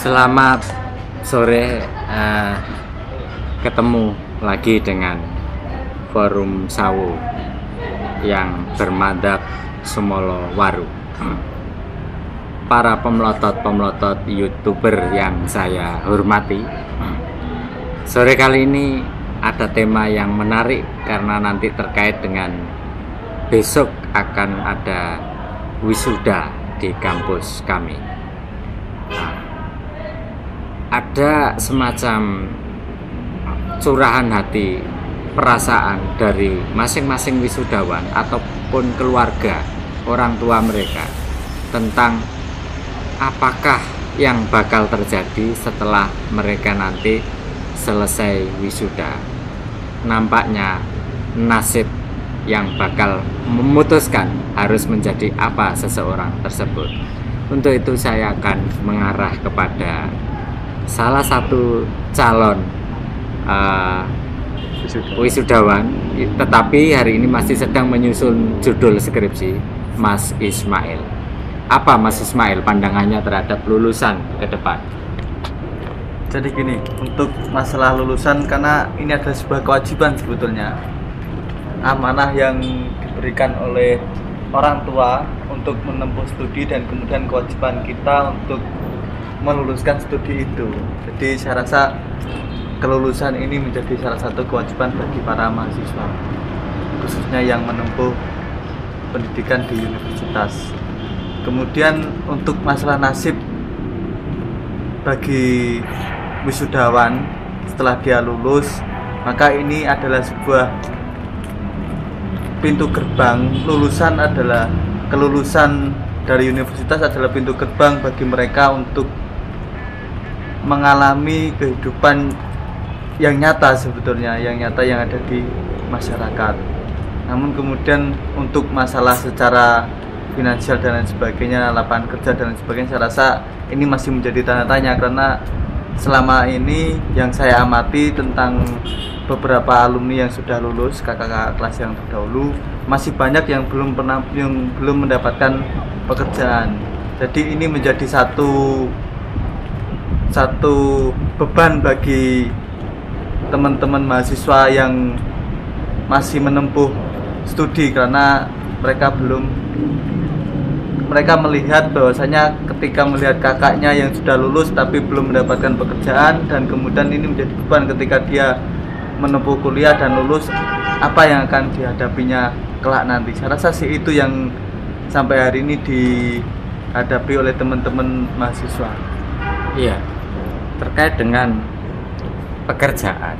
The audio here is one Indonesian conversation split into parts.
Selamat sore, ketemu lagi dengan Forum Sawu yang bermadhab Sumolo Waru. Para pemelotot YouTuber yang saya hormati, sore kali ini ada tema yang menarik karena nanti terkait dengan besok akan ada wisuda di kampus kami. Ada semacam curahan hati, perasaan dari masing-masing wisudawan ataupun keluarga orang tua mereka tentang apakah yang bakal terjadi setelah mereka nanti selesai wisuda. Nampaknya nasib yang bakal memutuskan harus menjadi apa seseorang tersebut. Untuk itu saya akan mengarah kepada salah satu calon wisudawan, tetapi hari ini masih sedang menyusun judul skripsi, Mas Ismail. Apa Mas Ismail pandangannya terhadap lulusan ke depan? Jadi gini, untuk masalah lulusan, karena ini adalah sebuah kewajiban sebetulnya, amanah yang diberikan oleh orang tua untuk menempuh studi dan kemudian kewajiban kita untuk meluluskan studi itu. Jadi saya rasa kelulusan ini menjadi salah satu kewajiban bagi para mahasiswa, khususnya yang menempuh pendidikan di universitas. Kemudian untuk masalah nasib bagi wisudawan setelah dia lulus, maka ini adalah sebuah pintu gerbang. Kelulusan dari universitas adalah pintu gerbang bagi mereka untuk mengalami kehidupan yang nyata sebetulnya, yang ada di masyarakat. Namun kemudian untuk masalah secara finansial dan lain sebagainya, lapangan kerja dan lain sebagainya, saya rasa ini masih menjadi tanda tanya, karena selama ini yang saya amati tentang beberapa alumni yang sudah lulus, kakak-kakak kelas yang terdahulu, masih banyak yang belum mendapatkan pekerjaan. Jadi ini menjadi satu beban bagi teman-teman mahasiswa yang masih menempuh studi, karena mereka melihat bahwasanya ketika melihat kakaknya yang sudah lulus tapi belum mendapatkan pekerjaan, dan kemudian ini menjadi beban ketika dia menempuh kuliah dan lulus, apa yang akan dihadapinya kelak nanti. Saya rasa sih itu yang sampai hari ini dihadapi oleh teman-teman mahasiswa. Iya, terkait dengan pekerjaan,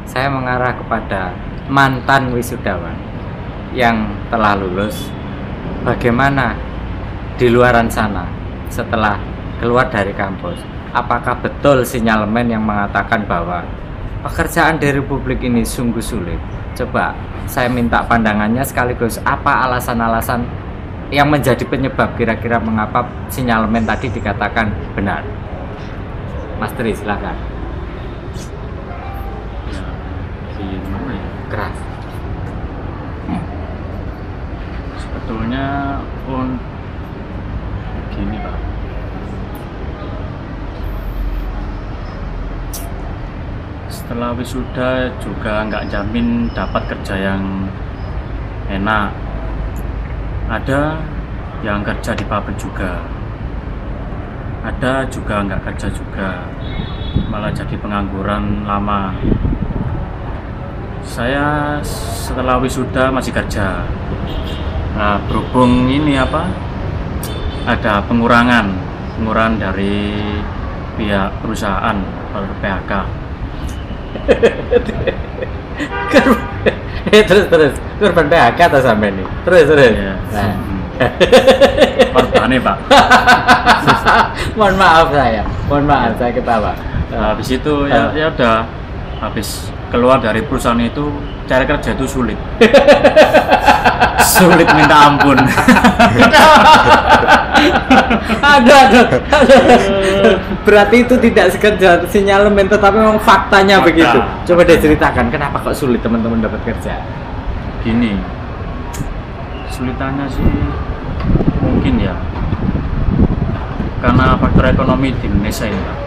saya mengarah kepada mantan wisudawan yang telah lulus. Bagaimana di luaran sana setelah keluar dari kampus? Apakah betul sinyalemen yang mengatakan bahwa pekerjaan di Republik ini sungguh sulit? Coba saya minta pandangannya, sekaligus apa alasan-alasan yang menjadi penyebab kira-kira mengapa sinyalemen tadi dikatakan benar. Mas Tri, silakan. Gimana ya? Keras. Sebetulnya gini Pak, setelah wisuda juga nggak jamin dapat kerja yang enak. Ada yang kerja di pabrik juga, ada juga nggak kerja juga, malah jadi pengangguran lama. Saya setelah wisuda masih kerja. Nah, berhubung ini ada pengurangan dari pihak perusahaan atau PHK. terus korban PHK atau sampai nih? Terus. Ya. Nah. Korbannya Pak. Mohon maaf saya ketawa. Habis itu ya udah, habis keluar dari perusahaan itu cari kerja itu sulit. Sulit minta ampun. Aduh. Berarti itu tidak sekedar sinyalemen, tetapi memang faktanya begitu. Coba deh ceritakan kenapa kok sulit teman-teman dapat kerja. Gini, sulitannya sih mungkin ya karena karena faktor ekonomi di Indonesia ini Pak.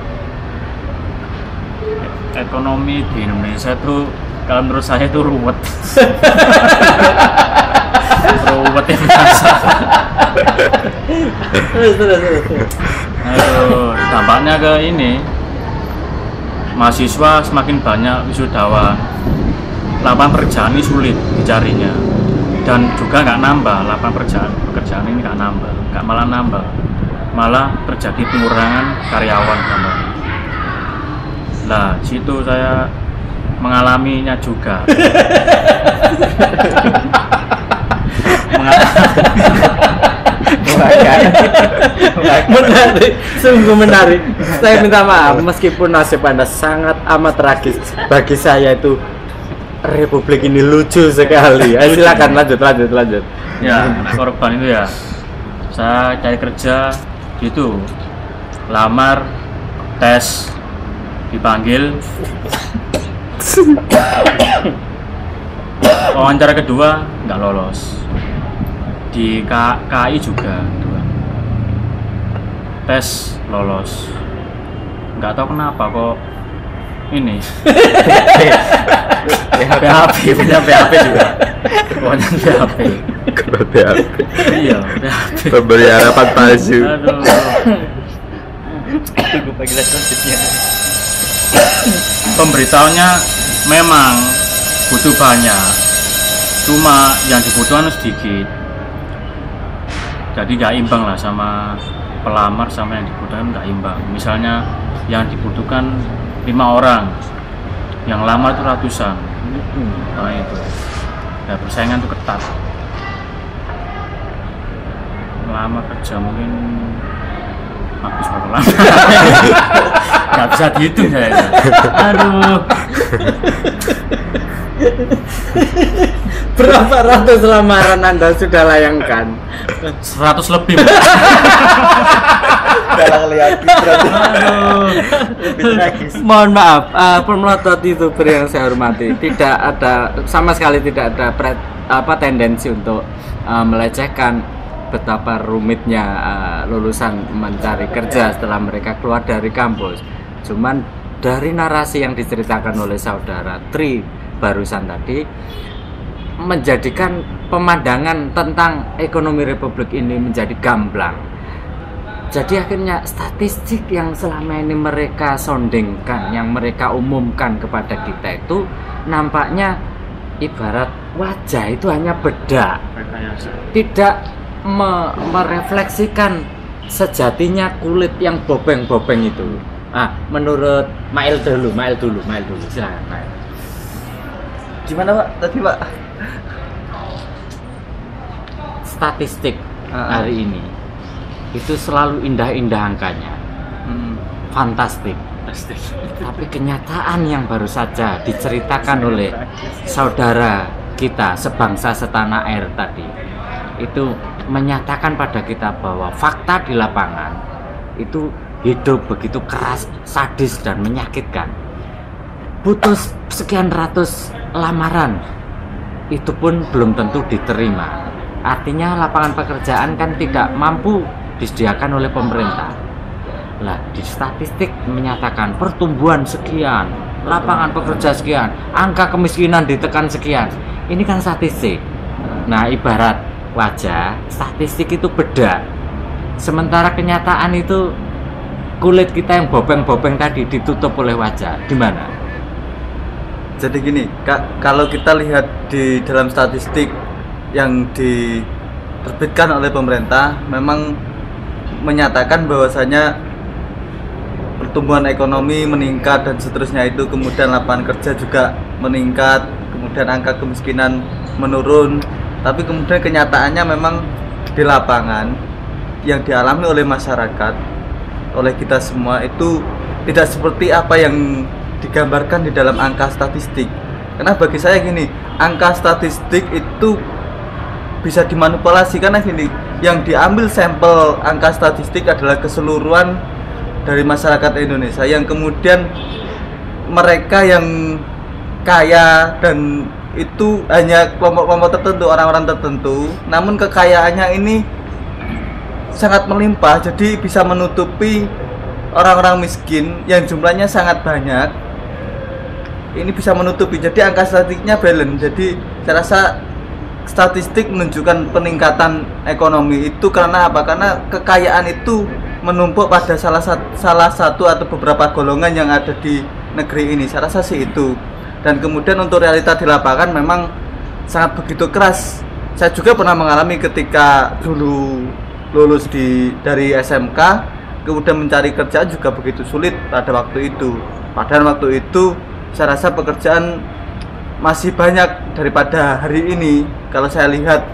Ekonomi di Indonesia itu kalau menurut saya itu ruwet. Ruwet yang biasa. Aduh, dampaknya ke ini, mahasiswa semakin banyak wisudawan, lapangan pekerjaan ini sulit dicarinya, dan juga nggak nambah lapangan pekerjaan ini nggak malah nambah, malah terjadi pengurangan karyawan tambah. Nah, situ saya mengalaminya juga. Menarik, sungguh menarik. Saya minta maaf meskipun nasib Anda sangat amat tragis. Bagi saya itu Republik ini lucu sekali. Silakan lanjut. Ya, anak korban itu ya. Saya cari kerja gitu, lamar, tes, dipanggil, wawancara kedua nggak lolos, di KI juga kedua. Tes lolos, nggak tahu kenapa kok ini PHP punya PHP juga, pokoknya PHP. Iya, PHP. Pemberi harapan palsu. Aduh. Tunggu panggilan selanjutnya. Pemberitahunya memang butuh banyak, cuma yang dibutuhkan sedikit, jadi nggak imbang lah sama pelamar sama yang dibutuhkan nggak imbang. Misalnya yang dibutuhkan 5 orang, yang lamar itu ratusan. Nah itu ya, persaingan tuh ketat. Lama kerja mungkin habis berapa lama. Nggak bisa dihitung saya. Aduh. Berapa ratus lamaran Anda sudah layangkan? 100 lebih. Dalam lihat Aduh. lebih tragis. Mohon maaf, pemelotot YouTuber yang saya hormati, tidak ada sama sekali tidak ada tendensi untuk melecehkan betapa rumitnya lulusan mencari kerja setelah mereka keluar dari kampus. Cuman dari narasi yang diceritakan oleh saudara Tri barusan tadi menjadikan pemandangan tentang ekonomi Republik ini menjadi gamblang. Jadi akhirnya statistik yang selama ini mereka sondingkan, yang mereka umumkan kepada kita itu nampaknya ibarat wajah itu hanya bedak, tidak merefleksikan sejatinya kulit yang bobeng-bobeng itu. Menurut Mail dulu, silakan Mail. Gimana Pak? Tadi Pak? Statistik hari ini itu selalu indah-indah angkanya, fantastik. Tapi kenyataan yang baru saja diceritakan oleh saudara kita sebangsa setanah air tadi itu menyatakan pada kita bahwa fakta di lapangan itu hidup begitu keras, sadis dan menyakitkan. Butuh sekian ratus lamaran, itu pun belum tentu diterima. Artinya lapangan pekerjaan kan tidak mampu disediakan oleh pemerintah. Lah, di statistik menyatakan pertumbuhan sekian, lapangan pekerja sekian, angka kemiskinan ditekan sekian. Ini kan statistik. Nah, ibarat wajah, statistik itu bedak. Sementara kenyataan itu kulit kita yang bobeng-bobeng tadi ditutup oleh wajah. Gimana? Jadi gini, kalau kita lihat di dalam statistik yang diterbitkan oleh pemerintah, memang menyatakan bahwasanya pertumbuhan ekonomi meningkat dan seterusnya itu, kemudian lapangan kerja juga meningkat, kemudian angka kemiskinan menurun. Tapi kemudian kenyataannya memang di lapangan yang dialami oleh masyarakat, oleh kita semua itu tidak seperti apa yang digambarkan di dalam angka statistik. Karena bagi saya gini, angka statistik itu bisa dimanipulasi karena gini, yang diambil sampel angka statistik adalah keseluruhan dari masyarakat Indonesia, yang kemudian mereka yang kaya dan itu hanya kelompok-kelompok tertentu, orang-orang tertentu, namun kekayaannya ini sangat melimpah, jadi bisa menutupi orang-orang miskin yang jumlahnya sangat banyak. Ini bisa menutupi, jadi angka statistiknya balance. Jadi saya rasa statistik menunjukkan peningkatan ekonomi itu karena apa? Karena kekayaan itu menumpuk pada salah satu atau beberapa golongan yang ada di negeri ini. Saya rasa sih itu. Dan kemudian untuk realita di lapangan memang sangat begitu keras. Saya juga pernah mengalami ketika dulu lulus dari SMK, kemudian mencari kerjaan juga begitu sulit pada waktu itu. Padahal waktu itu saya rasa pekerjaan masih banyak daripada hari ini. Kalau saya lihat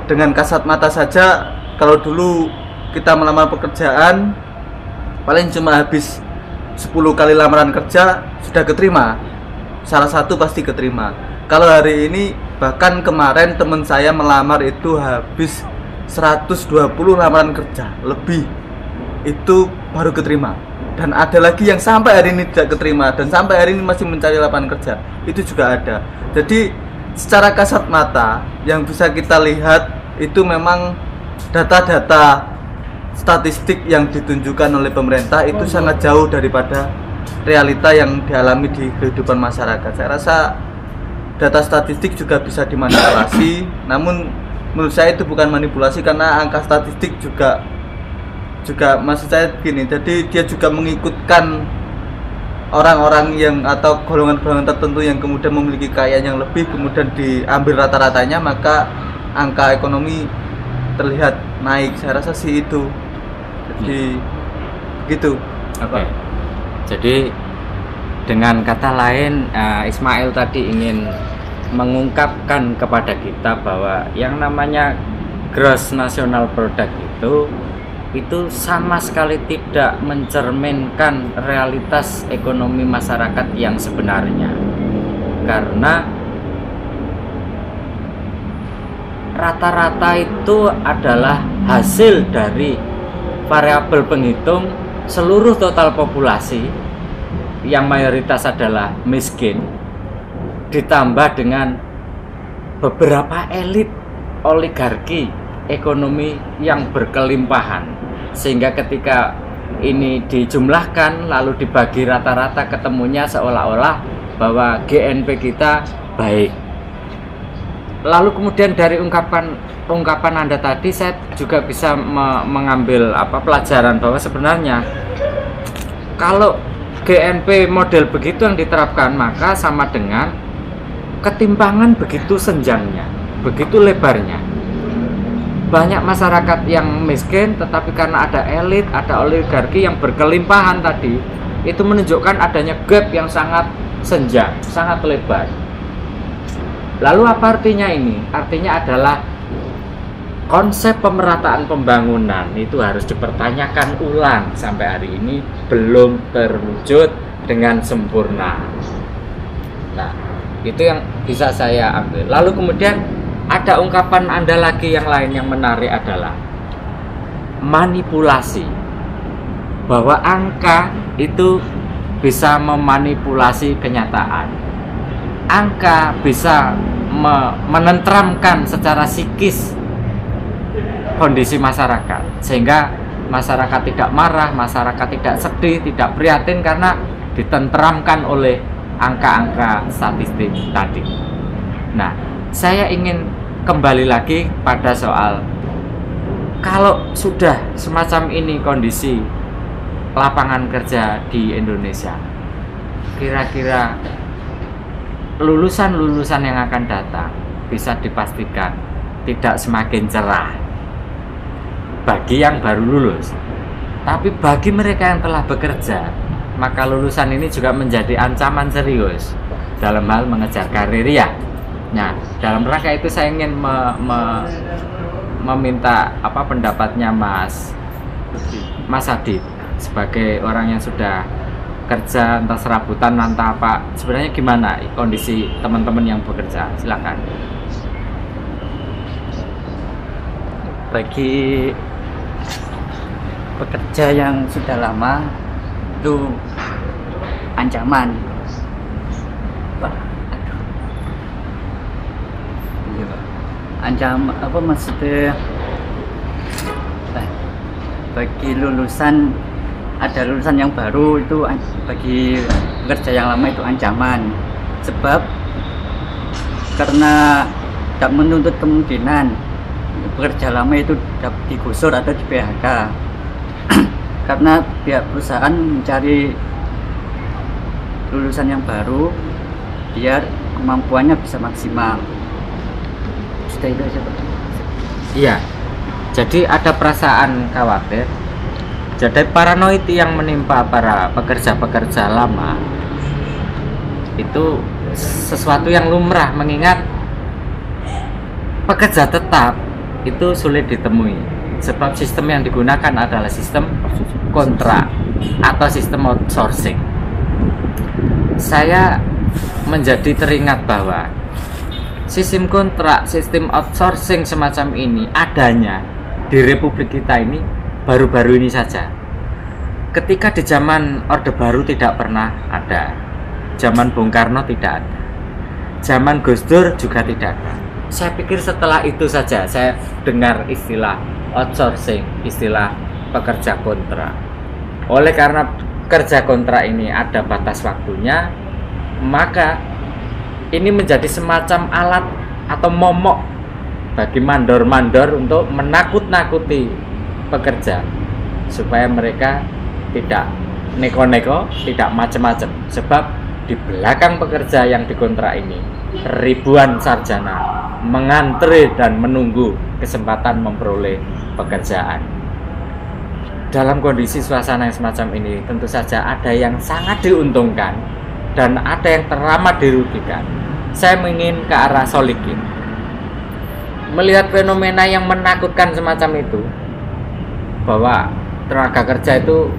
dengan kasat mata saja, kalau dulu kita melamar pekerjaan paling cuma habis 10 kali lamaran kerja sudah keterima, salah satu pasti keterima. Kalau hari ini, bahkan kemarin teman saya melamar itu habis 120 lamaran kerja lebih, itu baru keterima. Dan ada lagi yang sampai hari ini tidak keterima dan sampai hari ini masih mencari lapangan kerja, itu juga ada. Jadi secara kasat mata yang bisa kita lihat itu memang data-data statistik yang ditunjukkan oleh pemerintah itu sangat jauh daripada realita yang dialami di kehidupan masyarakat. Saya rasa data statistik juga bisa dimanipulasi, namun menurut saya itu bukan manipulasi karena angka statistik juga maksud saya gini, jadi dia juga mengikutkan orang-orang yang atau golongan-golongan tertentu yang kemudian memiliki kekayaan yang lebih, kemudian diambil rata-ratanya, maka angka ekonomi terlihat naik. Saya rasa sih itu. Jadi begitu. Oke. Jadi dengan kata lain, Ismail tadi ingin mengungkapkan kepada kita bahwa yang namanya gross national product itu sama sekali tidak mencerminkan realitas ekonomi masyarakat yang sebenarnya, karena rata-rata itu adalah hasil dari variabel penghitung seluruh total populasi yang mayoritas adalah miskin, ditambah dengan beberapa elit oligarki ekonomi yang berkelimpahan, sehingga ketika ini dijumlahkan lalu dibagi rata-rata, ketemunya seolah-olah bahwa GNP kita baik. Lalu kemudian dari ungkapan Anda tadi, saya juga bisa mengambil pelajaran bahwa sebenarnya kalau GNP model begitu yang diterapkan, maka sama dengan ketimpangan begitu senjangnya, begitu lebarnya. Banyak masyarakat yang miskin, tetapi karena ada elit, ada oligarki yang berkelimpahan tadi, itu menunjukkan adanya gap yang sangat senjang, sangat lebar. Lalu apa artinya ini? Artinya adalah konsep pemerataan pembangunan itu harus dipertanyakan ulang, sampai hari ini belum terwujud dengan sempurna. Nah, itu yang bisa saya ambil. Lalu kemudian ada ungkapan Anda lagi yang lain yang menarik adalah manipulasi, bahwa angka itu bisa memanipulasi kenyataan. Angka bisa menenteramkan secara psikis kondisi masyarakat, sehingga masyarakat tidak marah, masyarakat tidak sedih, tidak prihatin karena ditenteramkan oleh angka-angka statistik tadi. Nah, saya ingin kembali lagi pada soal, kalau sudah semacam ini kondisi lapangan kerja di Indonesia, kira-kira lulusan-lulusan yang akan datang bisa dipastikan tidak semakin cerah bagi yang baru lulus. Tapi bagi mereka yang telah bekerja, maka lulusan ini juga menjadi ancaman serius dalam hal mengejar karir ya. Nah, dalam rangka itu saya ingin meminta pendapatnya Mas Adit sebagai orang yang sudah kerja entah serabutan entah apa, sebenarnya gimana kondisi teman-teman yang bekerja? Silakan. Bagi pekerja yang sudah lama itu ancaman. Ancaman maksudnya Nah, bagi lulusan, ada lulusan yang baru itu bagi pekerja yang lama itu ancaman, sebab karena tak menuntut kemungkinan pekerja lama itu dapat digusur atau di PHK karena pihak perusahaan mencari lulusan yang baru biar kemampuannya bisa maksimal. Sudah itu aja Pak. Iya, jadi ada perasaan khawatir, jadi paranoid yang menimpa para pekerja-pekerja lama itu sesuatu yang lumrah, mengingat pekerja tetap itu sulit ditemui sebab sistem yang digunakan adalah sistem kontrak atau sistem outsourcing. Saya menjadi teringat bahwa sistem kontrak, sistem outsourcing semacam ini adanya di Republik kita ini baru-baru ini saja. Ketika di zaman Orde Baru tidak pernah ada, zaman Bung Karno tidak ada, zaman Gus Dur juga tidak ada. Saya pikir setelah itu saja saya dengar istilah outsourcing, istilah pekerja kontrak. Oleh karena kerja kontrak ini ada batas waktunya, maka ini menjadi semacam alat atau momok bagi mandor-mandor untuk menakut-nakuti pekerja supaya mereka tidak neko-neko, tidak macam-macam. Sebab di belakang pekerja yang dikontrak ini ribuan sarjana mengantri dan menunggu kesempatan memperoleh pekerjaan. Dalam kondisi suasana yang semacam ini tentu saja ada yang sangat diuntungkan dan ada yang teramat dirugikan. Saya ingin ke arah Solikin. Melihat fenomena yang menakutkan semacam itu, bahwa tenaga kerja itu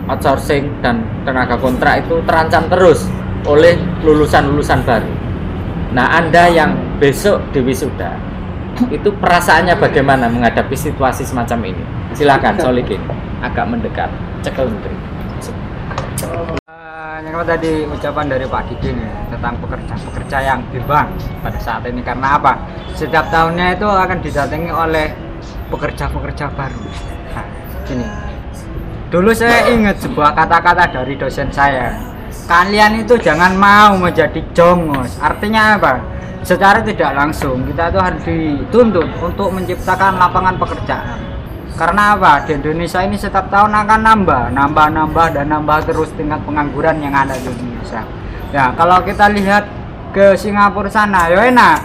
outsourcing dan tenaga kontrak itu terancam terus oleh lulusan-lulusan baru. Nah, Anda yang besok di wisuda, itu perasaannya bagaimana menghadapi situasi semacam ini? Silakan Solikin, agak mendekat. Cekel Menteri. Yang tadi ucapan dari Pak Didi nih tentang pekerja yang bimbang pada saat ini, karena apa? Setiap tahunnya itu akan didatangi oleh pekerja-pekerja baru. Nah, gini. Dulu saya ingat sebuah kata-kata dari dosen saya. Kalian itu jangan mau menjadi jongos. Artinya apa? Secara tidak langsung kita itu harus dituntut untuk menciptakan lapangan pekerjaan. Karena apa? Di Indonesia ini setiap tahun akan nambah terus tingkat pengangguran yang ada di Indonesia. Ya, kalau kita lihat ke Singapura sana, ya enak.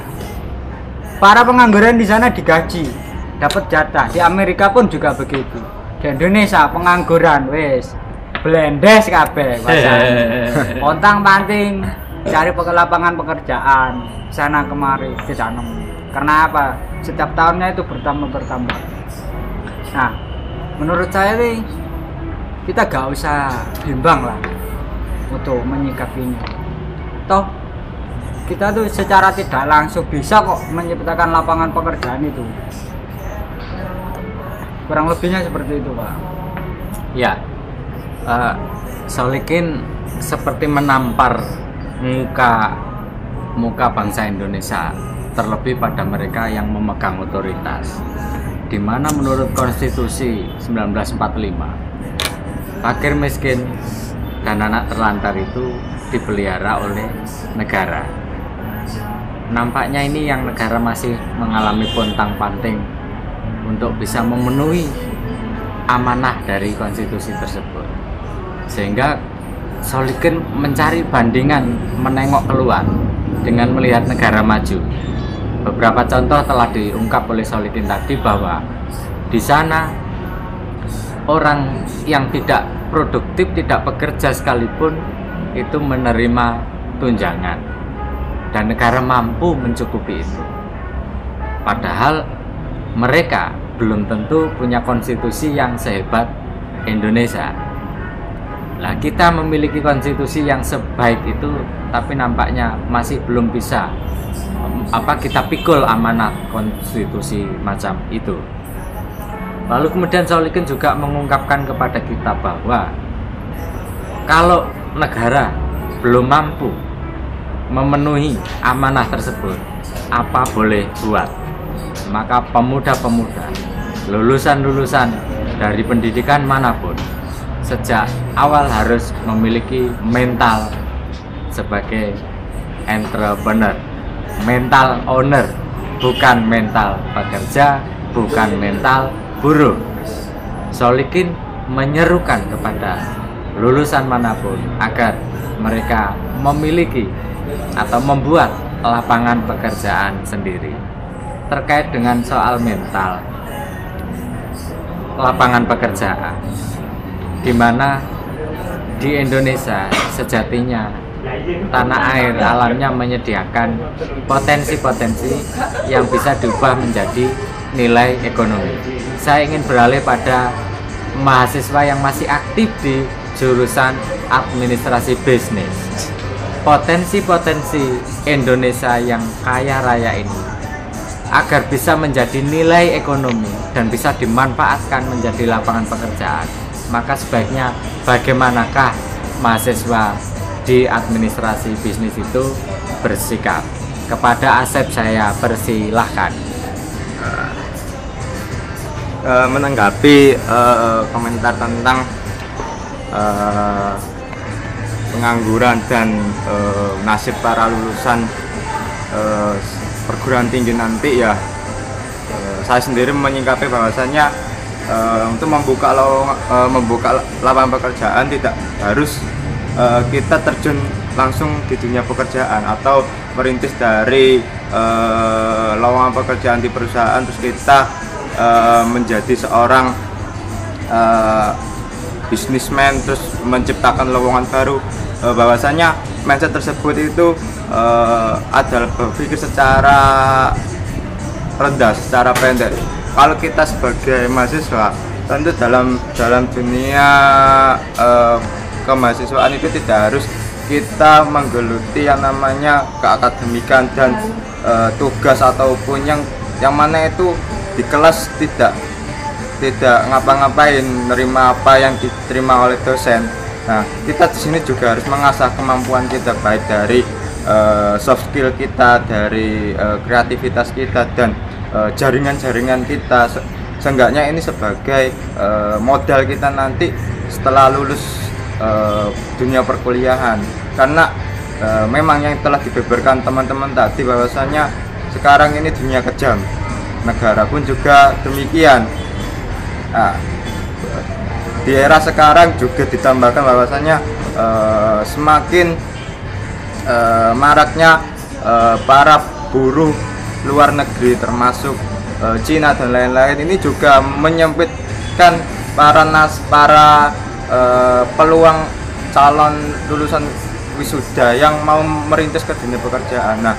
Para pengangguran di sana digaji, dapat jatah. Di Amerika pun juga begitu. Di Indonesia pengangguran wes blendes kabeh, pontang-panting cari lapangan pekerjaan sana kemari tidak nemu. Karena apa? Setiap tahunnya itu bertambah. Nah, menurut saya nih kita gak usah bimbang lah untuk menyikapinya. Toh kita tuh secara tidak langsung bisa kok menciptakan lapangan pekerjaan itu. Kurang lebihnya seperti itu, Pak. Ya, Solikin seperti menampar muka bangsa Indonesia, terlebih pada mereka yang memegang otoritas, di mana menurut Konstitusi 1945 fakir miskin dan anak terlantar itu dipelihara oleh negara. Nampaknya ini yang negara masih mengalami pontang-panting untuk bisa memenuhi amanah dari konstitusi tersebut, sehingga Solikin mencari bandingan, menengok keluar dengan melihat negara maju. Beberapa contoh telah diungkap oleh Solikin tadi bahwa di sana orang yang tidak produktif, tidak bekerja sekalipun itu menerima tunjangan dan negara mampu mencukupi itu. Padahal mereka belum tentu punya konstitusi yang sehebat Indonesia. Nah, kita memiliki konstitusi yang sebaik itu, tapi nampaknya masih belum bisa kita pikul amanat konstitusi macam itu. Lalu kemudian Solikin juga mengungkapkan kepada kita bahwa kalau negara belum mampu memenuhi amanah tersebut, apa boleh buat? Maka pemuda-pemuda lulusan-lulusan dari pendidikan manapun sejak awal harus memiliki mental sebagai entrepreneur, mental owner, bukan mental pekerja, bukan mental buruh. Solikin menyerukan kepada lulusan manapun agar mereka memiliki atau membuat lapangan pekerjaan sendiri. Terkait dengan soal mental lapangan pekerjaan, di mana di Indonesia sejatinya tanah air alamnya menyediakan potensi-potensi yang bisa diubah menjadi nilai ekonomi. Saya ingin beralih pada mahasiswa yang masih aktif di jurusan administrasi bisnis. Potensi-potensi Indonesia yang kaya raya ini agar bisa menjadi nilai ekonomi dan bisa dimanfaatkan menjadi lapangan pekerjaan, maka sebaiknya bagaimanakah mahasiswa di administrasi bisnis itu bersikap? Kepada Asep saya persilahkan. Menanggapi komentar tentang pengangguran dan nasib para lulusan perguruan tinggi nanti ya, saya sendiri menyikapi bahwasannya untuk membuka lapangan pekerjaan tidak harus kita terjun langsung di dunia pekerjaan atau merintis dari lowongan pekerjaan di perusahaan terus kita menjadi seorang bisnismen terus menciptakan lowongan baru. Bahwasanya mindset tersebut itu adalah berpikir secara rendah, secara pendek. Kalau kita sebagai mahasiswa tentu dalam dunia kemahasiswaan itu tidak harus kita menggeluti yang namanya keakademikan dan tugas ataupun yang mana itu di kelas tidak ngapa-ngapain, nerima apa yang diterima oleh dosen. Nah, kita di sini juga harus mengasah kemampuan kita baik dari soft skill kita, dari kreativitas kita dan jaringan-jaringan kita. Seenggaknya ini sebagai modal kita nanti setelah lulus dunia perkuliahan. Karena memang yang telah dibeberkan teman-teman tadi bahwasanya sekarang ini dunia kejam. Negara pun juga demikian. Nah, di era sekarang juga ditambahkan bahwasanya semakin maraknya para buruh luar negeri termasuk Cina dan lain-lain, ini juga menyempitkan para peluang calon lulusan wisuda yang mau merintis ke dunia pekerjaan. Nah,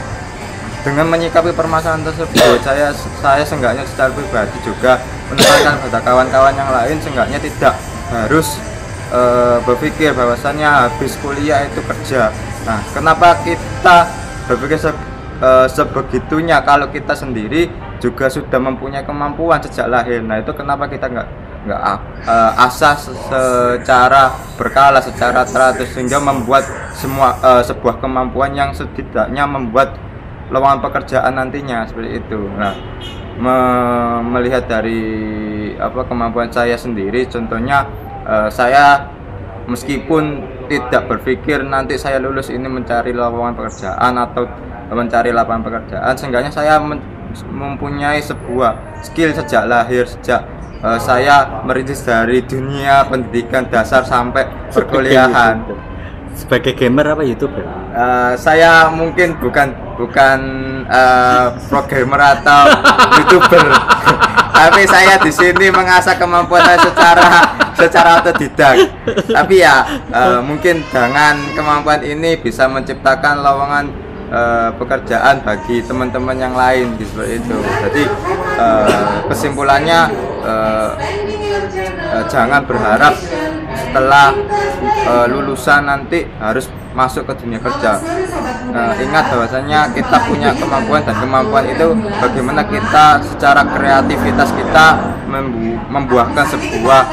dengan menyikapi permasalahan tersebut, saya seenggaknya secara pribadi juga menekankan pada kawan-kawan yang lain seenggaknya tidak harus berpikir bahwasannya habis kuliah itu kerja. Nah, kenapa kita berpikir sebegitunya kalau kita sendiri juga sudah mempunyai kemampuan sejak lahir? Nah, itu kenapa kita nggak asah secara berkala, secara teratur sehingga membuat sebuah kemampuan yang setidaknya membuat lowongan pekerjaan nantinya seperti itu. Nah, melihat dari kemampuan saya sendiri, contohnya saya meskipun tidak berpikir nanti saya lulus ini mencari lowongan pekerjaan atau mencari lapangan pekerjaan, seenggaknya saya mempunyai sebuah skill sejak lahir, sejak saya merintis dari dunia pendidikan dasar sampai perkuliahan. Sebagai gamer apa YouTuber? Saya mungkin bukan programmer atau YouTuber, tapi saya di sini mengasah kemampuan saya secara otodidak. Tapi ya mungkin dengan kemampuan ini bisa menciptakan lowongan pekerjaan bagi teman-teman yang lain seperti itu. Jadi kesimpulannya jangan berharap setelah lulusan nanti harus masuk ke dunia kerja. Ingat bahwasanya kita punya kemampuan, dan kemampuan itu bagaimana kita secara kreativitas kita membuahkan sebuah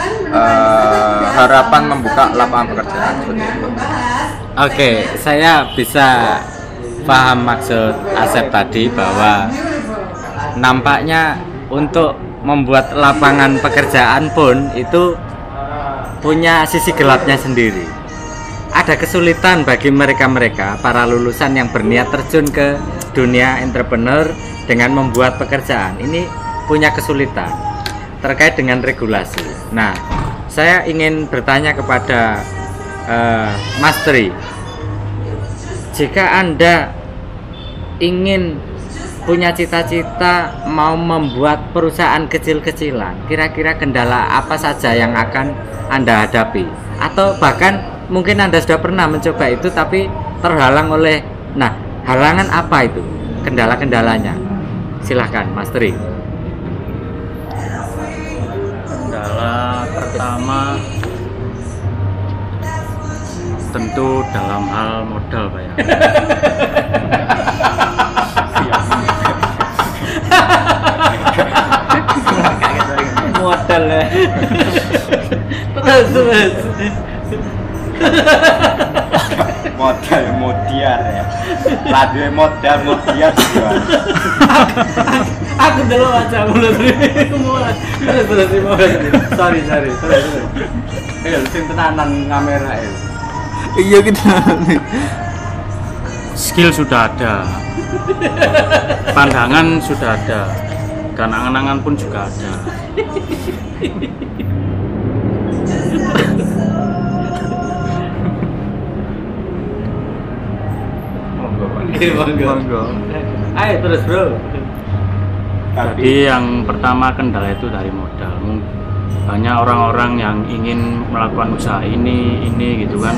harapan membuka lapangan pekerjaan seperti itu. Oke, saya bisa paham maksud Asep tadi bahwa nampaknya untuk membuat lapangan pekerjaan pun itu punya sisi gelapnya sendiri. Ada kesulitan bagi mereka-mereka para lulusan yang berniat terjun ke dunia entrepreneur dengan membuat pekerjaan. Ini punya kesulitan terkait dengan regulasi. Nah, saya ingin bertanya kepada Mas Tri, jika Anda ingin punya cita-cita mau membuat perusahaan kecil-kecilan, kira-kira kendala apa saja yang akan Anda hadapi? Atau bahkan mungkin Anda sudah pernah mencoba itu tapi terhalang oleh, nah, halangan apa itu? Kendala-kendalanya? Silahkan Mas Tri. Kendala pertama tentu dalam hal modal, Pak ya. Modal ya. Terus. Modal modiar ya. Radio modal modiar juga. Aku dulu aja mulai terus sorry terus. Sing tenanan kamera ya. Iya kita. Skill sudah ada, pandangan sudah ada, dan angan-angan pun juga ada. Monggo. Ayo terus bro. Jadi yang pertama kendala itu dari modal. Banyak orang-orang yang ingin melakukan usaha ini gitu kan,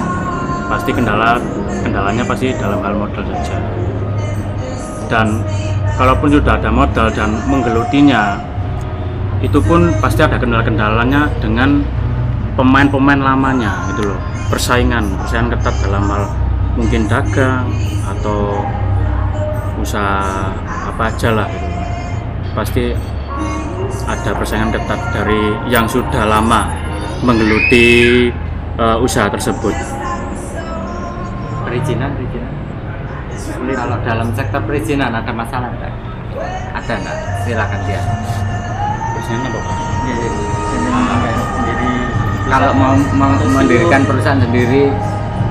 pasti kendalanya pasti dalam hal modal saja. Dan kalaupun sudah ada modal dan menggelutinya, itu pun pasti ada kendala-kendalanya dengan pemain-pemain lamanya gitu loh. Persaingan ketat dalam hal mungkin dagang atau usaha apa aja lah gitu. Pasti ada persaingan ketat dari yang sudah lama menggeluti usaha tersebut. Perizinan. Kalau dalam sektor perizinan ada masalah enggak? Ada enggak? Silakan dia. Perizinan apa Pak? Jadi kalau mau mendirikan perusahaan sendiri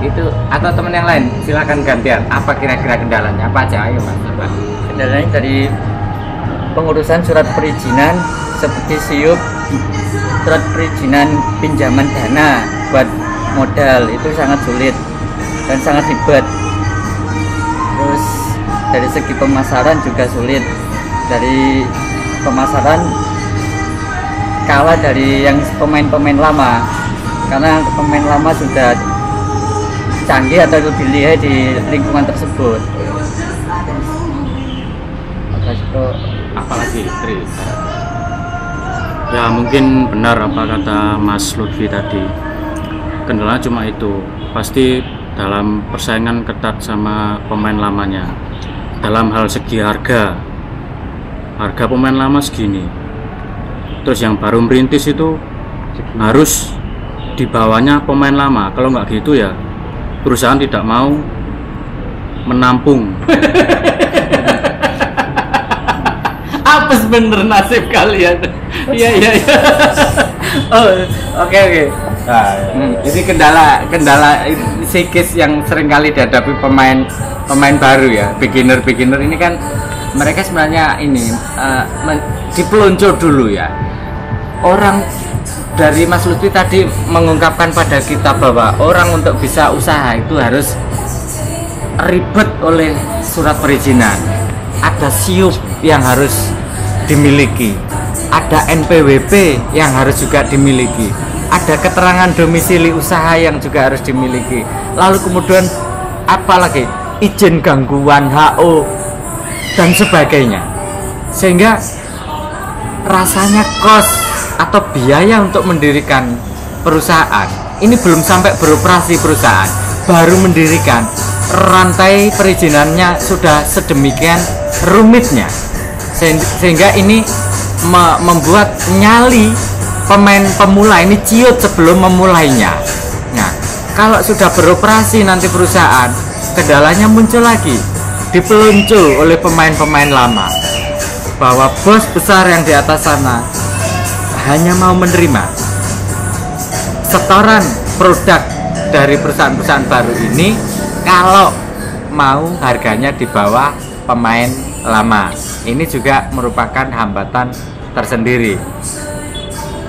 itu atau teman yang lain silakan gantian. Apa kira-kira kendalanya? Apa aja? Ayo Mas. Kendalanya dari pengurusan surat perizinan seperti SIUP, surat perizinan pinjaman dana buat modal itu sangat sulit dan sangat ribet. Terus dari segi pemasaran juga sulit. Dari pemasaran kalah dari yang pemain-pemain lama, karena pemain lama sudah canggih atau lebih lihai di lingkungan tersebut. Apalagi Tri. Ya mungkin benar apa kata Mas Lutfi tadi. Kendalanya cuma itu, pasti dalam persaingan ketat sama pemain lamanya. Dalam hal segi harga pemain lama segini, terus yang baru merintis itu harus di bawahnya pemain lama. Kalau nggak gitu ya perusahaan tidak mau menampung. Apa sebenarnya nasib kalian? Iya. Oh, oke. Nah, ini kendala psikis yang sering kali dihadapi pemain baru ya, beginner ini kan mereka sebenarnya ini dipeluncur dulu ya. Orang dari Mas Lutfi tadi mengungkapkan pada kita bahwa orang untuk bisa usaha itu harus ribet oleh surat perizinan, ada SIUP yang harus dimiliki, ada NPWP yang harus juga dimiliki, ada keterangan domisili usaha yang juga harus dimiliki, lalu kemudian apalagi izin gangguan HO dan sebagainya, sehingga rasanya kos atau biaya untuk mendirikan perusahaan ini belum sampai beroperasi perusahaan, baru mendirikan, rantai perizinannya sudah sedemikian rumitnya, sehingga ini membuat nyali pemain pemula ini ciut sebelum memulainya. Nah, kalau sudah beroperasi nanti perusahaan, kendalanya muncul lagi, dipeluncur oleh pemain-pemain lama, bahwa bos besar yang di atas sana hanya mau menerima setoran produk dari perusahaan-perusahaan baru ini kalau mau harganya di bawah pemain lama. Ini juga merupakan hambatan tersendiri.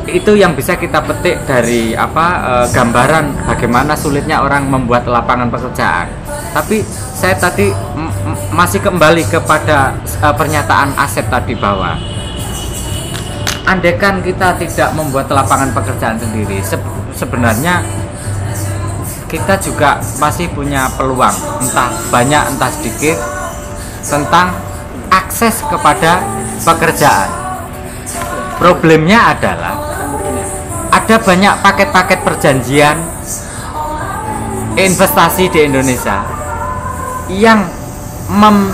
Itu yang bisa kita petik dari gambaran bagaimana sulitnya orang membuat lapangan pekerjaan. Tapi saya tadi masih kembali kepada pernyataan Asep tadi bahwa andaikan kita tidak membuat lapangan pekerjaan sendiri, sebenarnya kita juga masih punya peluang, entah banyak entah sedikit, tentang akses kepada pekerjaan. Problemnya adalah ada banyak paket-paket perjanjian investasi di Indonesia yang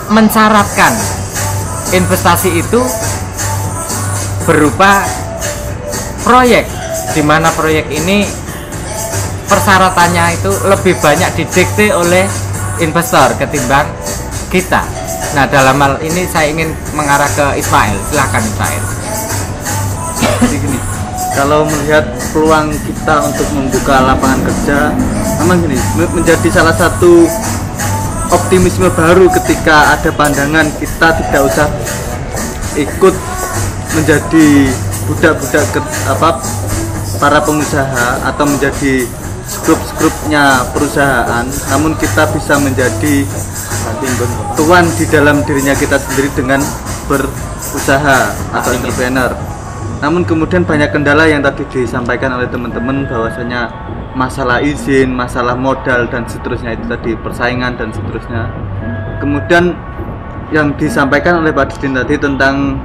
mensyaratkan investasi itu berupa proyek, di mana proyek ini persyaratannya itu lebih banyak didikte oleh investor ketimbang kita. Nah, dalam hal ini saya ingin mengarah ke Ismail. Silahkan Ismail. Jadi gini, kalau melihat peluang kita untuk membuka lapangan kerja, memang gini, menjadi salah satu optimisme baru ketika ada pandangan kita tidak usah ikut menjadi budak-budak para pengusaha atau menjadi grup-grupnya perusahaan, namun kita bisa menjadi tuan di dalam dirinya kita sendiri dengan berusaha atau entrepreneur. Namun kemudian banyak kendala yang tadi disampaikan oleh teman-teman, bahwasanya masalah izin, masalah modal dan seterusnya, itu tadi persaingan dan seterusnya. Kemudian yang disampaikan oleh Pak Didin tadi tentang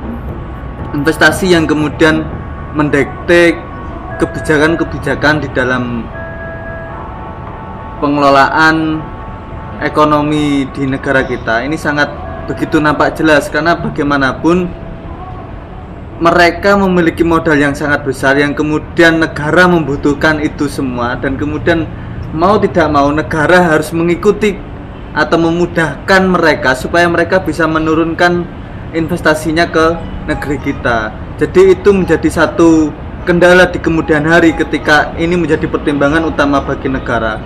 investasi yang kemudian mendikte kebijakan-kebijakan di dalam pengelolaan ekonomi di negara kita, ini sangat begitu nampak jelas, karena bagaimanapun mereka memiliki modal yang sangat besar yang kemudian negara membutuhkan itu semua, dan kemudian mau tidak mau negara harus mengikuti atau memudahkan mereka supaya mereka bisa menurunkan investasinya ke negeri kita. Jadi itu menjadi satu kendala di kemudian hari ketika ini menjadi pertimbangan utama bagi negara.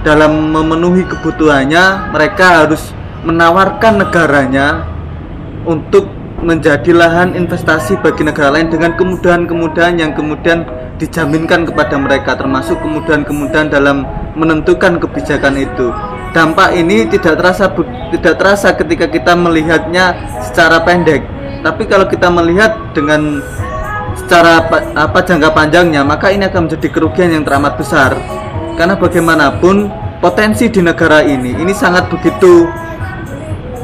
Dalam memenuhi kebutuhannya, mereka harus menawarkan negaranya untuk menjadi lahan investasi bagi negara lain dengan kemudahan-kemudahan yang kemudian dijaminkan kepada mereka, termasuk kemudahan-kemudahan dalam menentukan kebijakan itu. Dampak ini tidak terasa ketika kita melihatnya secara pendek, tapi kalau kita melihat dengan secara jangka panjangnya, maka ini akan menjadi kerugian yang teramat besar. Karena bagaimanapun potensi di negara ini sangat begitu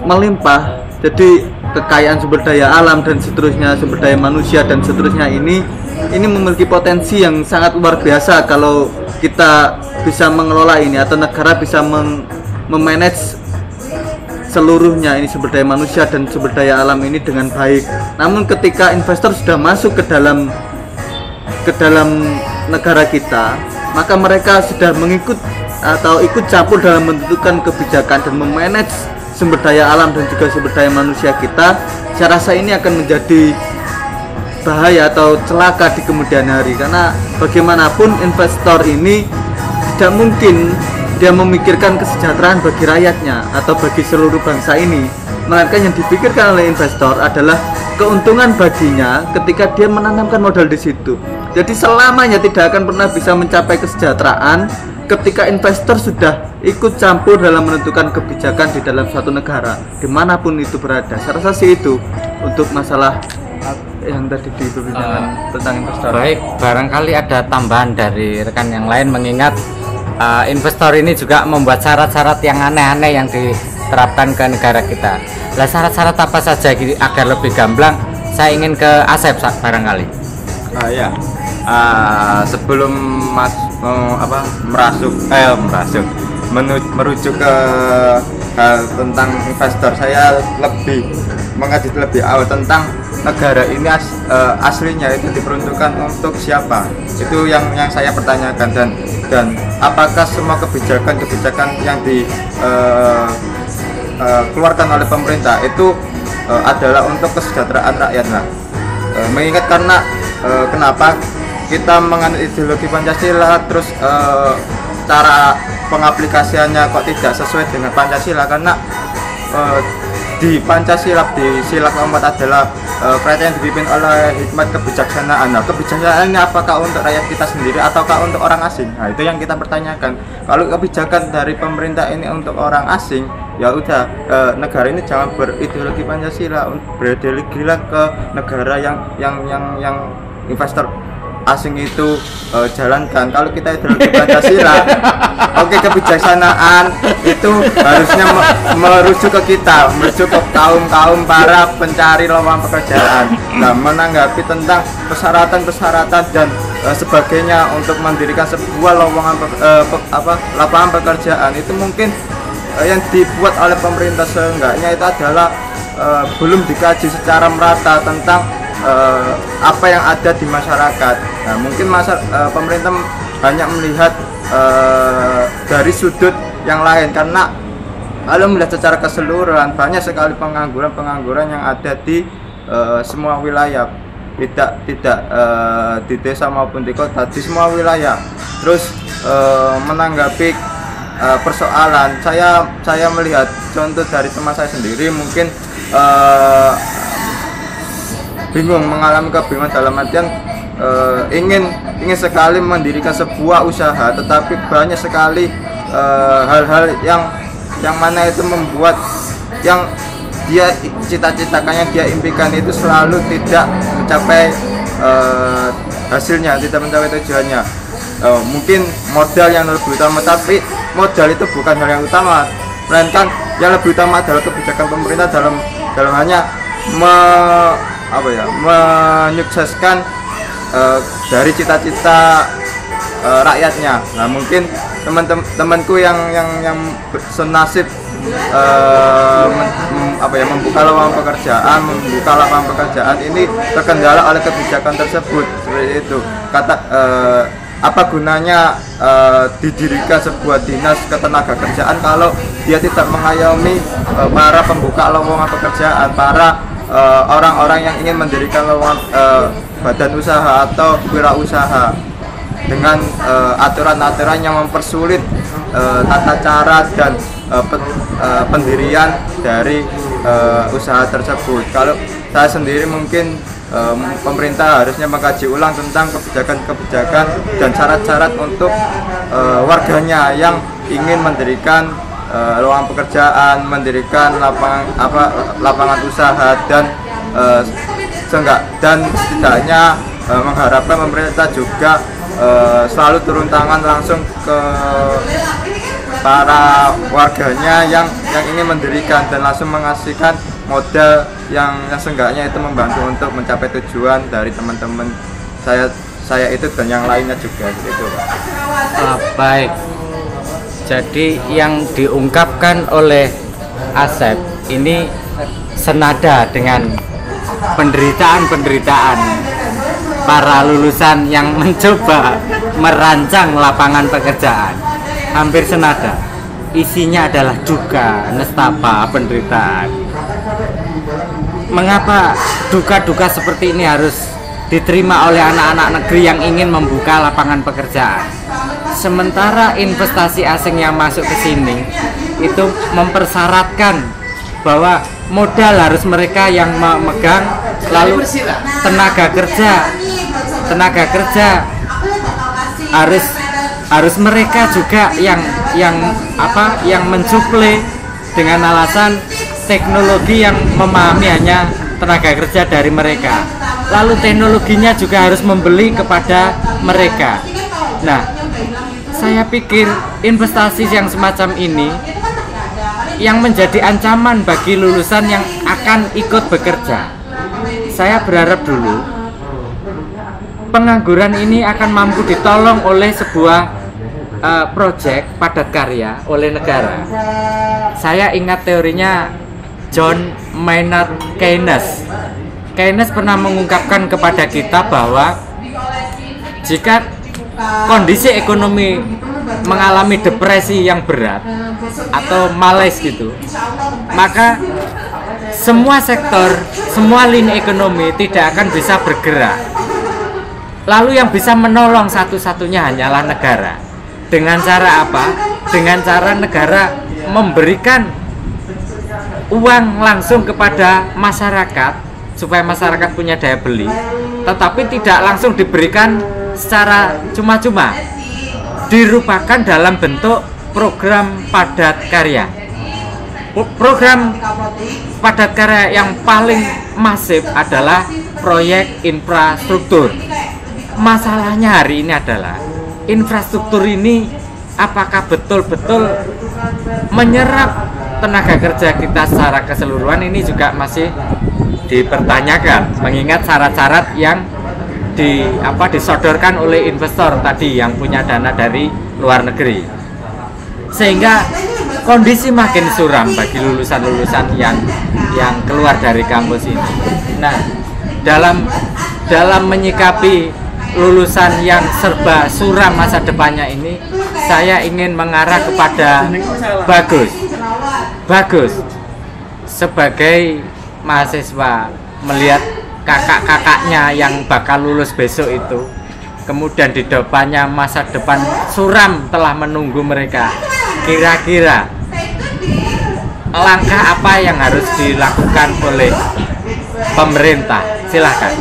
melimpah. Jadi kekayaan sumber daya alam dan seterusnya, sumber daya manusia dan seterusnya ini memiliki potensi yang sangat luar biasa kalau kita bisa mengelola ini, atau negara bisa memanage seluruhnya ini, sumber daya manusia dan sumber daya alam ini dengan baik. Namun ketika investor sudah masuk ke dalam negara kita, maka mereka sudah mengikut atau ikut campur dalam menentukan kebijakan dan memanage sumber daya alam dan juga sumber daya manusia kita. Saya rasa ini akan menjadi bahaya atau celaka di kemudian hari, karena bagaimanapun investor ini tidak mungkin dia memikirkan kesejahteraan bagi rakyatnya atau bagi seluruh bangsa ini, melainkan yang dipikirkan oleh investor adalah keuntungan baginya ketika dia menanamkan modal di situ. Jadi selamanya tidak akan pernah bisa mencapai kesejahteraan ketika investor sudah ikut campur dalam menentukan kebijakan di dalam suatu negara, dimanapun itu berada. Saya rasa sih itu untuk masalah yang tadi diperbincangkan tentang investor. Baik, barangkali ada tambahan dari rekan yang lain, mengingat investor ini juga membuat syarat-syarat yang aneh-aneh yang diterapkan ke negara kita. Lah, syarat-syarat apa saja agar lebih gamblang? Saya ingin ke Asep barangkali. Sebelum merujuk ke hal tentang investor, saya mengaji lebih awal tentang negara ini aslinya itu diperuntukkan untuk siapa, itu yang saya pertanyakan, dan apakah semua kebijakan yang dikeluarkan oleh pemerintah itu adalah untuk kesejahteraan rakyat. Mengingat karena kenapa kita menganut ideologi Pancasila terus cara pengaplikasiannya kok tidak sesuai dengan Pancasila, karena di Pancasila di sila keempat adalah kerajaan yang dipimpin oleh hikmat kebijaksanaan. Nah, kebijaksanaan ini apakah untuk rakyat kita sendiri ataukah untuk orang asing? Nah, itu yang kita pertanyakan. Kalau kebijakan dari pemerintah ini untuk orang asing, ya udah, negara ini jangan berideologi Pancasila, berideologilah ke negara yang investor asing itu jalankan. Kalau kita ideologi Pancasila, oke, kebijaksanaan itu harusnya merujuk ke kita, merujuk ke kaum para pencari lapangan pekerjaan. Nah, menanggapi tentang persyaratan dan sebagainya untuk mendirikan sebuah lapangan pekerjaan itu mungkin yang dibuat oleh pemerintah seenggaknya itu adalah belum dikaji secara merata tentang apa yang ada di masyarakat. Nah, mungkin pemerintah hanya melihat dari sudut yang lain, karena kalau melihat secara keseluruhan banyak sekali pengangguran yang ada di semua wilayah, tidak di desa maupun di kota, di semua wilayah. Terus menanggapi persoalan, saya melihat contoh dari teman saya sendiri, mungkin mengalami kebingungan dalam artian ingin sekali mendirikan sebuah usaha, tetapi banyak sekali hal-hal yang mana itu membuat yang dia cita-citakan, yang dia impikan itu selalu tidak mencapai hasilnya, tidak mencapai tujuannya. Mungkin modal yang lebih utama, tapi modal itu bukan hal yang utama, melainkan yang lebih utama adalah kebijakan pemerintah dalam hanya menyukseskan dari cita-cita rakyatnya. Nah, mungkin teman-temanku yang senasib membuka lapangan pekerjaan ini terkendala oleh kebijakan tersebut, seperti itu. Apa gunanya didirikan sebuah dinas ketenagakerjaan kalau dia tidak mengayomi para pembuka lowongan pekerjaan, para orang-orang yang ingin mendirikan badan usaha atau wirausaha dengan aturan-aturan yang mempersulit tata cara dan pendirian dari usaha tersebut. Kalau saya sendiri mungkin pemerintah harusnya mengkaji ulang tentang kebijakan-kebijakan dan syarat-syarat untuk warganya yang ingin mendirikan lowongan pekerjaan, mendirikan lapangan usaha, dan setidaknya mengharapkan pemerintah juga selalu turun tangan langsung ke para warganya yang ingin mendirikan dan langsung mengasihkan modal yang seenggaknya itu membantu untuk mencapai tujuan dari teman-teman saya itu dan yang lainnya juga gitu, Pak. Baik. Jadi yang diungkapkan oleh Asep ini senada dengan penderitaan para lulusan yang mencoba merancang lapangan pekerjaan. Hampir senada. Isinya adalah duka, nestapa, penderitaan. Mengapa duka-duka seperti ini harus diterima oleh anak-anak negeri yang ingin membuka lapangan pekerjaan? Sementara investasi asing yang masuk ke sini itu mempersyaratkan bahwa modal harus mereka yang memegang, lalu tenaga kerja harus mereka juga yang mensuplai dengan alasan teknologi yang memahami hanya tenaga kerja dari mereka. Lalu teknologinya juga harus membeli kepada mereka. Nah, saya pikir investasi yang semacam ini yang menjadi ancaman bagi lulusan yang akan ikut bekerja. Saya berharap dulu pengangguran ini akan mampu ditolong oleh sebuah proyek padat karya oleh negara. Saya ingat teorinya John Maynard Keynes. Keynes pernah mengungkapkan kepada kita bahwa jika kondisi ekonomi mengalami depresi yang berat atau malaise gitu, maka semua sektor, semua lini ekonomi tidak akan bisa bergerak. Lalu yang bisa menolong satu-satunya hanyalah negara. Dengan cara apa? Dengan cara negara memberikan uang langsung kepada masyarakat supaya masyarakat punya daya beli, tetapi tidak langsung diberikan secara cuma-cuma, dirupakan dalam bentuk program padat karya. Program padat karya yang paling masif adalah proyek infrastruktur. Masalahnya hari ini adalah infrastruktur ini apakah betul-betul menyerap tenaga kerja kita secara keseluruhan, ini juga masih dipertanyakan mengingat syarat-syarat yang disodorkan oleh investor tadi yang punya dana dari luar negeri, sehingga kondisi makin suram bagi lulusan-lulusan yang keluar dari kampus ini. Nah, dalam menyikapi lulusan yang serba suram masa depannya ini, saya ingin mengarah kepada Bagus sebagai mahasiswa melihat kakak-kakaknya yang bakal lulus besok itu, kemudian di depannya masa depan suram telah menunggu mereka. Kira-kira langkah apa yang harus dilakukan oleh pemerintah? Silahkan.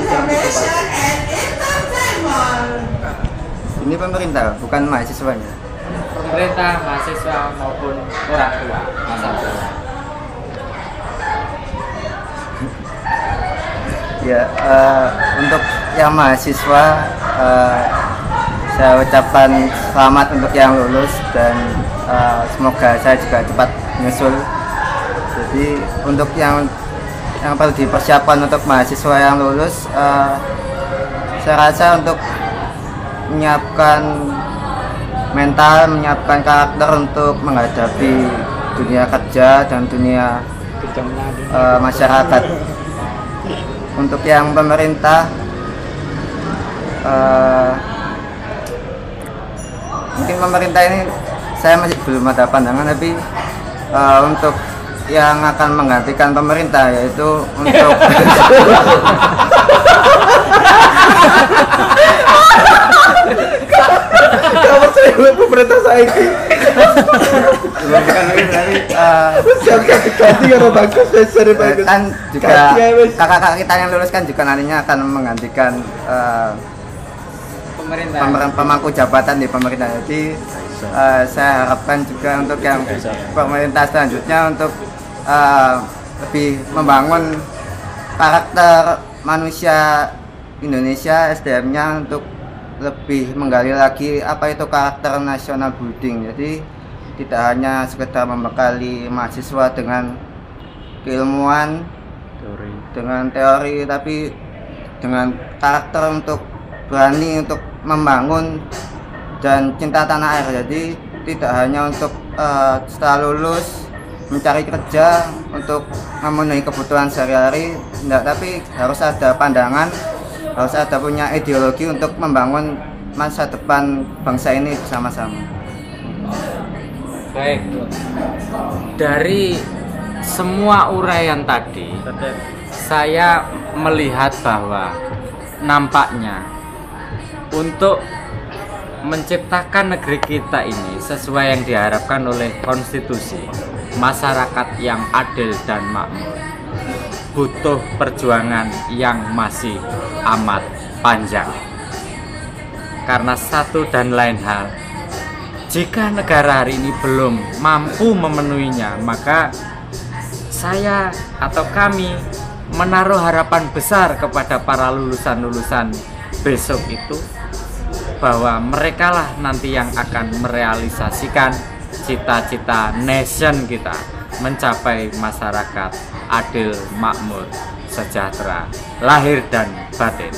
Ini pemerintah, bukan mahasiswanya. Pemerintah, mahasiswa maupun orang tua masa tua. Ya, untuk yang mahasiswa, saya ucapkan selamat untuk yang lulus dan semoga saya juga cepat nyusul. Jadi untuk yang perlu dipersiapkan untuk mahasiswa yang lulus, saya rasa untuk menyiapkan mental, menyiapkan karakter untuk menghadapi dunia kerja dan dunia masyarakat. Untuk yang pemerintah, mungkin pemerintah ini saya masih belum ada pandangan, tapi untuk yang akan menggantikan pemerintah yaitu untuk Kamu saya pemerintah saya ini. Siap diganti karena bagus, dari bagus. Kan juga kakak-kakak kita yang lulus kan juga nantinya akan menggantikan pemangku jabatan di pemerintah. Jadi saya harapkan juga untuk yang pemerintah selanjutnya untuk lebih membangun karakter manusia Indonesia, SDM-nya, untuk lebih menggali lagi apa itu karakter national building. Jadi tidak hanya sekedar membekali mahasiswa dengan keilmuan, dengan teori, tapi dengan karakter untuk berani untuk membangun dan cinta tanah air. Jadi tidak hanya untuk setelah lulus mencari kerja untuk memenuhi kebutuhan sehari-hari, tapi harus ada pandangan, harus ada punya ideologi untuk membangun masa depan bangsa ini bersama-sama. Baik, dari semua uraian tadi, saya melihat bahwa nampaknya untuk menciptakan negeri kita ini sesuai yang diharapkan oleh konstitusi, masyarakat yang adil dan makmur, butuh perjuangan yang masih amat panjang. Karena satu dan lain hal, jika negara hari ini belum mampu memenuhinya, maka saya atau kami menaruh harapan besar kepada para lulusan-lulusan besok itu, bahwa merekalah nanti yang akan merealisasikan cita-cita nation kita mencapai masyarakat adil, makmur, sejahtera, lahir dan batin.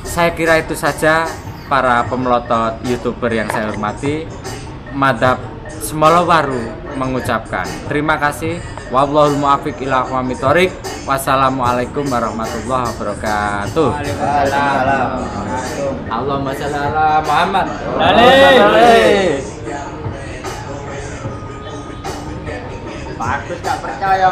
Saya kira itu saja para pemelotot YouTuber yang saya hormati. Madhab Semolowaru mengucapkan terima kasih. Wallahul muwaffiq ila aqwamit thoriq. Wassalamualaikum warahmatullahi wabarakatuh. Allahumma shalli ala Muhammad. Bagus, gak percaya.